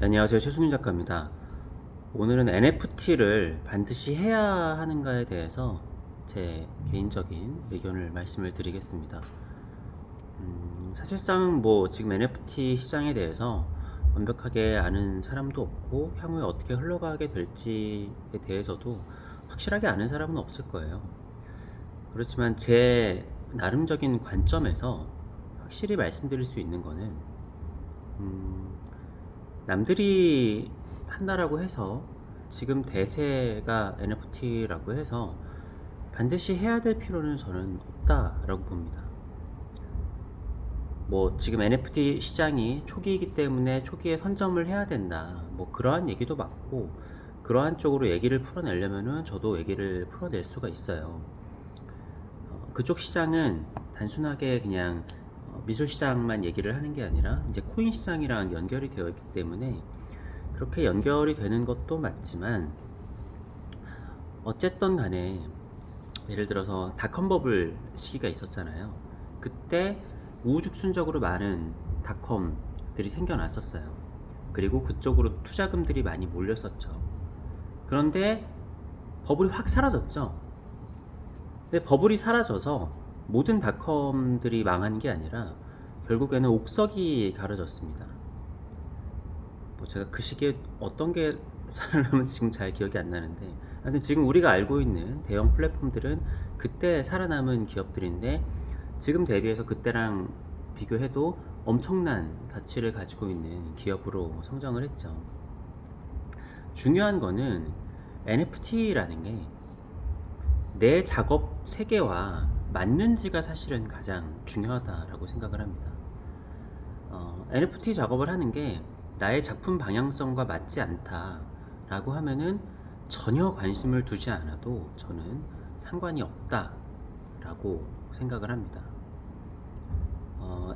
안녕하세요. 최승윤 작가입니다. 오늘은 NFT를 반드시 해야 하는가에 대해서 제 개인적인 의견을 말씀을 드리겠습니다. 사실상 지금 NFT 시장에 대해서 완벽하게 아는 사람도 없고 향후에 어떻게 흘러가게 될지에 대해서도 확실하게 아는 사람은 없을 거예요. 그렇지만 제 나름적인 관점에서 확실히 말씀드릴 수 있는 거는 음, 남들이 한다라고 해서 지금 대세가 NFT라고 해서 반드시 해야 될 필요는 저는 없다라고 봅니다. 지금 NFT 시장이 초기이기 때문에 초기에 선점을 해야 된다. 그러한 얘기도 맞고, 그러한 쪽으로 얘기를 풀어내려면은 저도 얘기를 풀어낼 수가 있어요. 그쪽 시장은 단순하게 그냥 미술 시장만 얘기를 하는 게 아니라 이제 코인 시장이랑 연결이 되어 있기 때문에 그렇게 연결이 되는 것도 맞지만, 어쨌든 간에 예를 들어서 닷컴 버블 시기가 있었잖아요. 그때 우후죽순적으로 많은 닷컴들이 생겨났었어요. 그리고 그쪽으로 투자금들이 많이 몰렸었죠. 그런데 버블이 확 사라졌죠. 근데 버블이 사라져서 모든 닷컴들이 망한 게 아니라 결국에는 옥석이 가려졌습니다. 제가 그 시기에 어떤 게 살아남은지 지금 잘 기억이 안 나는데, 하여튼 지금 우리가 알고 있는 대형 플랫폼들은 그때 살아남은 기업들인데, 지금 대비해서 그때랑 비교해도 엄청난 가치를 가지고 있는 기업으로 성장을 했죠. 중요한 거는 NFT라는 게 내 작업 세계와 맞는지가 사실은 가장 중요하다라고 생각을 합니다. NFT 작업을 하는 게 나의 작품 방향성과 맞지 않다라고 하면은 전혀 관심을 두지 않아도 저는 상관이 없다라고 생각을 합니다.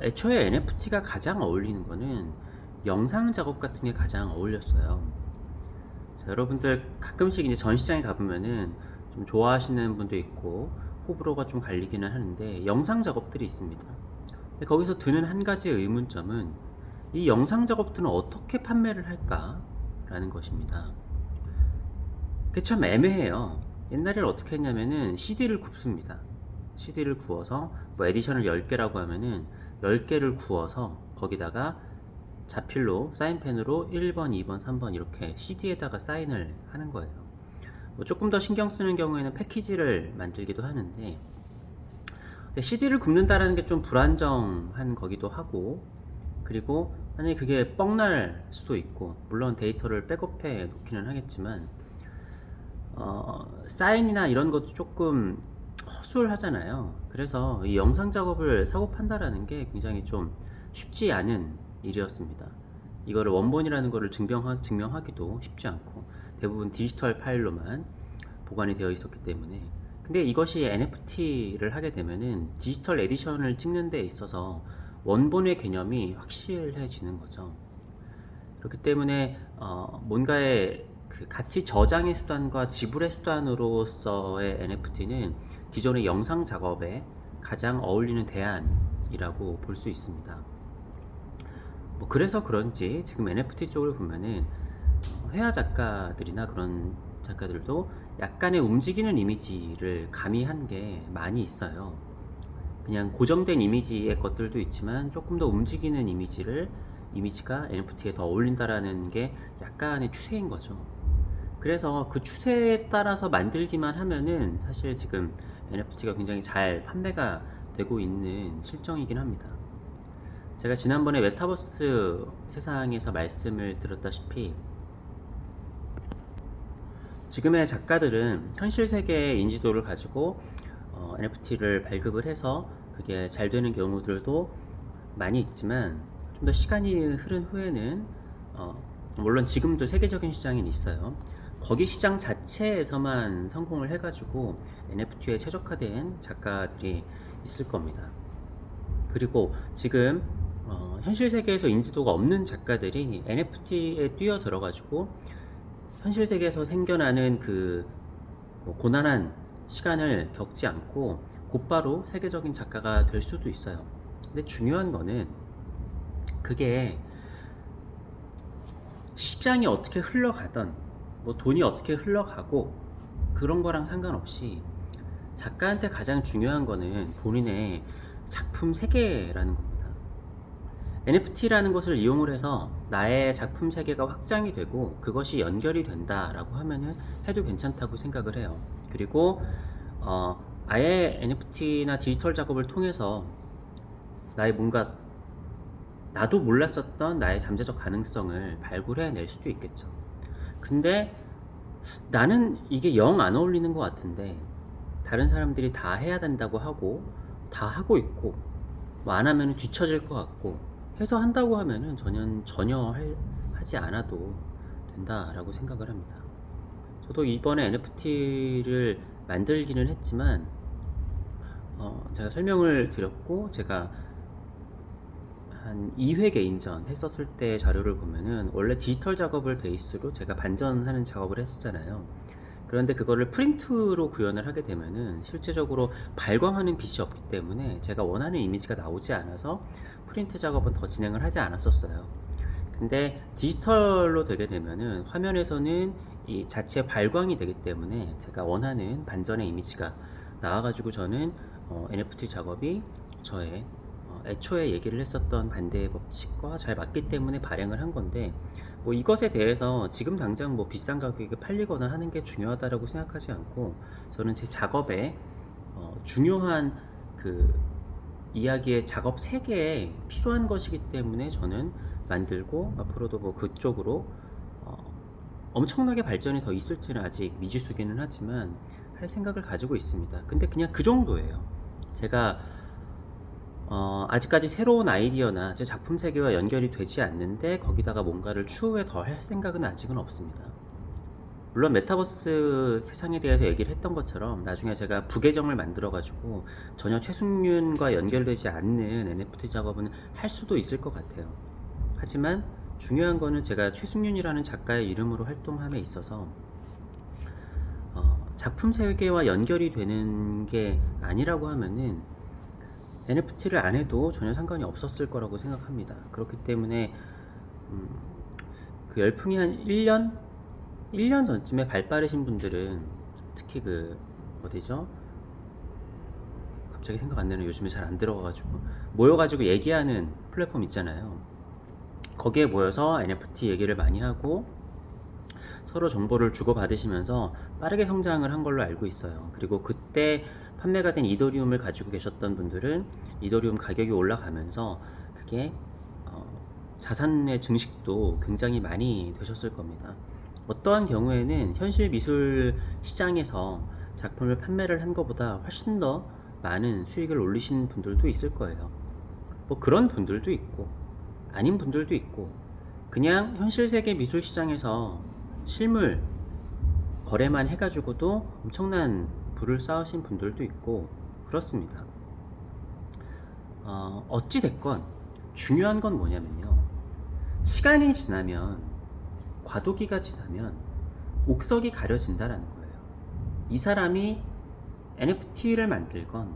애초에 NFT가 가장 어울리는 거는 영상 작업 같은 게 가장 어울렸어요. 자, 여러분들 가끔씩 이제 전시장에 가보면은 좀 좋아하시는 분도 있고 호불호가 좀 갈리기는 하는데, 영상 작업들이 있습니다. 근데 거기서 드는 한 가지 의문점은 이 영상 작업들은 어떻게 판매를 할까라는 것입니다. 그게 참 애매해요. 옛날에는 어떻게 했냐면은 CD를 굽습니다. CD를 구워서 에디션을 10개라고 하면은 10개를 구워서 거기다가 자필로 사인펜으로 1번, 2번, 3번 이렇게 CD에다가 사인을 하는 거예요. 조금 더 신경 쓰는 경우에는 패키지를 만들기도 하는데, CD를 굽는다라는 게 좀 불안정한 거기도 하고, 그리고 만약에 그게 뻥날 수도 있고, 물론 데이터를 백업해 놓기는 하겠지만 사인이나 이런 것도 조금 허술하잖아요. 그래서 이 영상 작업을 사고 판다라는 게 굉장히 좀 쉽지 않은 일이었습니다. 이거를 원본이라는 거를 증명하기도 쉽지 않고 대부분 디지털 파일로만 보관이 되어 있었기 때문에. 근데 이것이 NFT를 하게 되면은 디지털 에디션을 찍는 데 있어서 원본의 개념이 확실해지는 거죠. 그렇기 때문에 뭔가의 그 가치 저장의 수단과 지불의 수단으로서의 NFT는 기존의 영상 작업에 가장 어울리는 대안이라고 볼 수 있습니다. 그래서 그런지 지금 NFT 쪽을 보면은 회화 작가들이나 그런 작가들도 약간의 움직이는 이미지를 가미한 게 많이 있어요. 그냥 고정된 이미지의 것들도 있지만 조금 더 움직이는 이미지가 NFT에 더 어울린다라는 게 약간의 추세인 거죠. 그래서 그 추세에 따라서 만들기만 하면은 사실 지금 NFT가 굉장히 잘 판매가 되고 있는 실정이긴 합니다. 제가 지난번에 메타버스 세상에서 말씀을 드렸다시피, 지금의 작가들은 현실 세계의 인지도를 가지고 NFT를 발급을 해서 그게 잘 되는 경우들도 많이 있지만, 좀 더 시간이 흐른 후에는 물론 지금도 세계적인 시장이 있어요. 거기 시장 자체에서만 성공을 해가지고 NFT에 최적화된 작가들이 있을 겁니다. 그리고 지금 현실 세계에서 인지도가 없는 작가들이 NFT에 뛰어들어가지고 현실 세계에서 생겨나는 그 고난한 시간을 겪지 않고 곧바로 세계적인 작가가 될 수도 있어요. 근데 중요한 거는 그게 시장이 어떻게 흘러가던 뭐 돈이 어떻게 흘러가고 그런 거랑 상관없이 작가한테 가장 중요한 거는 본인의 작품 세계라는 겁니다. NFT라는 것을 이용을 해서 나의 작품 세계가 확장이 되고 그것이 연결이 된다라고 하면은 해도 괜찮다고 생각을 해요. 그리고 아예 NFT나 디지털 작업을 통해서 나의 뭔가 나도 몰랐었던 나의 잠재적 가능성을 발굴해낼 수도 있겠죠. 근데 나는 이게 영 안 어울리는 것 같은데 다른 사람들이 다 해야 된다고 하고 다 하고 있고 뭐 안 하면 뒤처질 것 같고 해서 한다고 하면은 전혀 하지 않아도 된다라고 생각을 합니다. 저도 이번에 NFT를 만들기는 했지만 제가 설명을 드렸고 제가 한 2회 개인전 했었을 때 자료를 보면은 원래 디지털 작업을 베이스로 제가 반전하는 작업을 했었잖아요. 그런데 그거를 프린트로 구현을 하게 되면은 실제적으로 발광하는 빛이 없기 때문에 제가 원하는 이미지가 나오지 않아서 프린트 작업은 더 진행을 하지 않았었어요. 근데 디지털로 되게 되면은 화면에서는 이 자체 발광이 되기 때문에 제가 원하는 반전의 이미지가 나와가지고 저는 NFT 작업이 저의 애초에 얘기를 했었던 반대의 법칙과 잘 맞기 때문에 발행을 한 건데 뭐 이것에 대해서 지금 당장 뭐 비싼 가격에 팔리거나 하는 게 중요하다라고 생각하지 않고 저는 제 작업에 중요한 그 이야기의 작업 세계에 필요한 것이기 때문에 저는 만들고 앞으로도 뭐 그쪽으로 엄청나게 발전이 더 있을지는 아직 미지수기는 하지만 할 생각을 가지고 있습니다. 근데 그냥 그 정도예요. 제가 아직까지 새로운 아이디어나 제 작품 세계와 연결이 되지 않는데 거기다가 뭔가를 추후에 더 할 생각은 아직은 없습니다. 물론 메타버스 세상에 대해서 얘기를 했던 것처럼 나중에 제가 부계정을 만들어 가지고 전혀 최승윤과 연결되지 않는 NFT 작업은 할 수도 있을 것 같아요. 하지만 중요한 거는 제가 최승윤이라는 작가의 이름으로 활동함에 있어서 작품 세계와 연결이 되는 게 아니라고 하면은 NFT를 안 해도 전혀 상관이 없었을 거라고 생각합니다. 그렇기 때문에 그 열풍이 한 1년 전쯤에 발 빠르신 분들은 특히 그 어디죠? 갑자기 생각 안 나는 요즘에 잘 안 들어가가지고 모여가지고 얘기하는 플랫폼 있잖아요. 거기에 모여서 NFT 얘기를 많이 하고 서로 정보를 주고받으시면서 빠르게 성장을 한 걸로 알고 있어요. 그리고 그때 판매가 된 이더리움을 가지고 계셨던 분들은 이더리움 가격이 올라가면서 그게 자산의 증식도 굉장히 많이 되셨을 겁니다. 어떠한 경우에는 현실 미술 시장에서 작품을 판매를 한 것보다 훨씬 더 많은 수익을 올리신 분들도 있을 거예요. 뭐 그런 분들도 있고 아닌 분들도 있고 그냥 현실 세계 미술 시장에서 실물 거래만 해가지고도 엄청난 부를 쌓으신 분들도 있고 그렇습니다. 어찌 됐건 중요한 건 뭐냐면요. 시간이 지나면 과도기가 지나면 옥석이 가려진다라는 거예요. 이 사람이 NFT를 만들건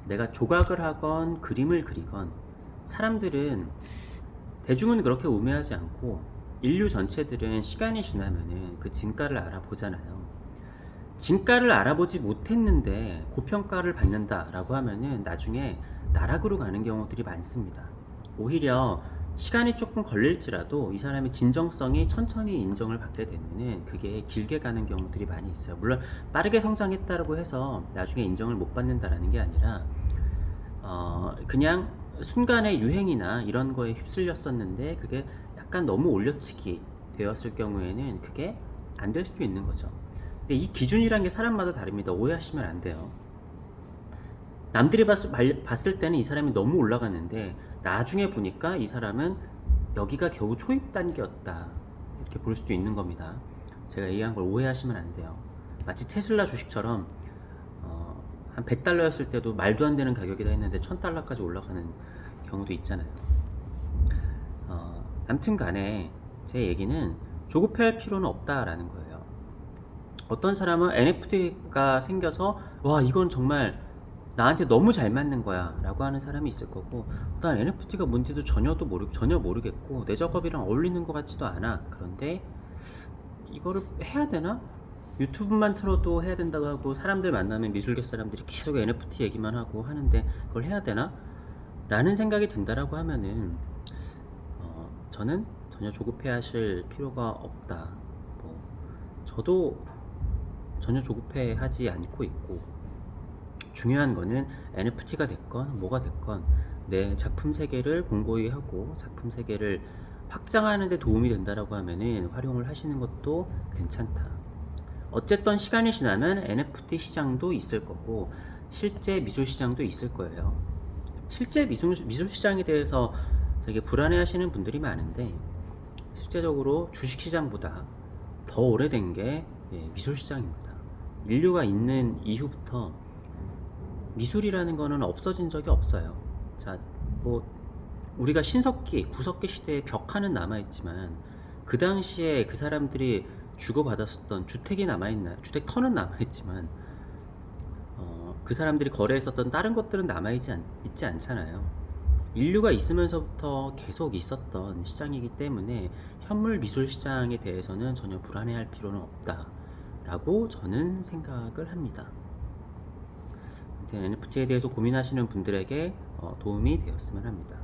내가 조각을 하건 그림을 그리건 사람들은 대중은 그렇게 우매하지 않고 인류 전체들은 시간이 지나면은 그 진가를 알아보잖아요. 진가를 알아보지 못했는데 고평가를 받는다라고 하면은 나중에 나락으로 가는 경우들이 많습니다. 오히려 시간이 조금 걸릴지라도 이 사람의 진정성이 천천히 인정을 받게 되면은 그게 길게 가는 경우들이 많이 있어요. 물론 빠르게 성장했다고 해서 나중에 인정을 못 받는다라는 게 아니라 그냥 순간의 유행이나 이런 거에 휩쓸렸었는데 그게 약간 너무 올려치기 되었을 경우에는 그게 안 될 수도 있는 거죠. 근데 이 기준이란 게 사람마다 다릅니다. 오해하시면 안 돼요. 남들이 봤을 때는 이 사람이 너무 올라갔는데 나중에 보니까 이 사람은 여기가 겨우 초입 단계였다 이렇게 볼 수도 있는 겁니다. 제가 얘기한 걸 오해하시면 안 돼요. 마치 테슬라 주식처럼 한 100달러였을 때도 말도 안 되는 가격이다 했는데 1000달러까지 올라가는 경우도 있잖아요. 아무튼 간에 제 얘기는 조급해할 필요는 없다라는 거예요. 어떤 사람은 NFT가 생겨서 와 이건 정말 나한테 너무 잘 맞는 거야 라고 하는 사람이 있을 거고, 난 NFT가 뭔지도 전혀 모르겠고 내 작업이랑 어울리는 것 같지도 않아. 그런데 이거를 해야 되나? 유튜브만 틀어도 해야 된다고 하고, 사람들 만나면 미술계 사람들이 계속 NFT 얘기만 하고 하는데 그걸 해야 되나? 라는 생각이 든다라고 하면은 저는 전혀 조급해 하실 필요가 없다. 뭐 저도 전혀 조급해 하지 않고 있고, 중요한 거는 NFT가 됐건 뭐가 됐건 내 작품 세계를 공고히 하고 작품 세계를 확장하는 데 도움이 된다라고 하면은 활용을 하시는 것도 괜찮다. 어쨌든 시간이 지나면 NFT 시장도 있을 거고 실제 미술 시장도 있을 거예요. 실제 미술 시장에 대해서 되게 불안해 하시는 분들이 많은데, 실제적으로 주식 시장보다 더 오래된 게 미술 시장입니다. 인류가 있는 이후부터 미술이라는 거는 없어진 적이 없어요. 자, 뭐 우리가 신석기, 구석기 시대의 벽화는 남아있지만 그 당시에 그 사람들이 주고받았었던 주택이 남아있나요? 주택터는 남아있지만 그 사람들이 거래했었던 다른 것들은 있지 않잖아요. 인류가 있으면서부터 계속 있었던 시장이기 때문에 현물 미술 시장에 대해서는 전혀 불안해할 필요는 없다라고 저는 생각을 합니다. NFT에 대해서 고민하시는 분들에게 도움이 되었으면 합니다.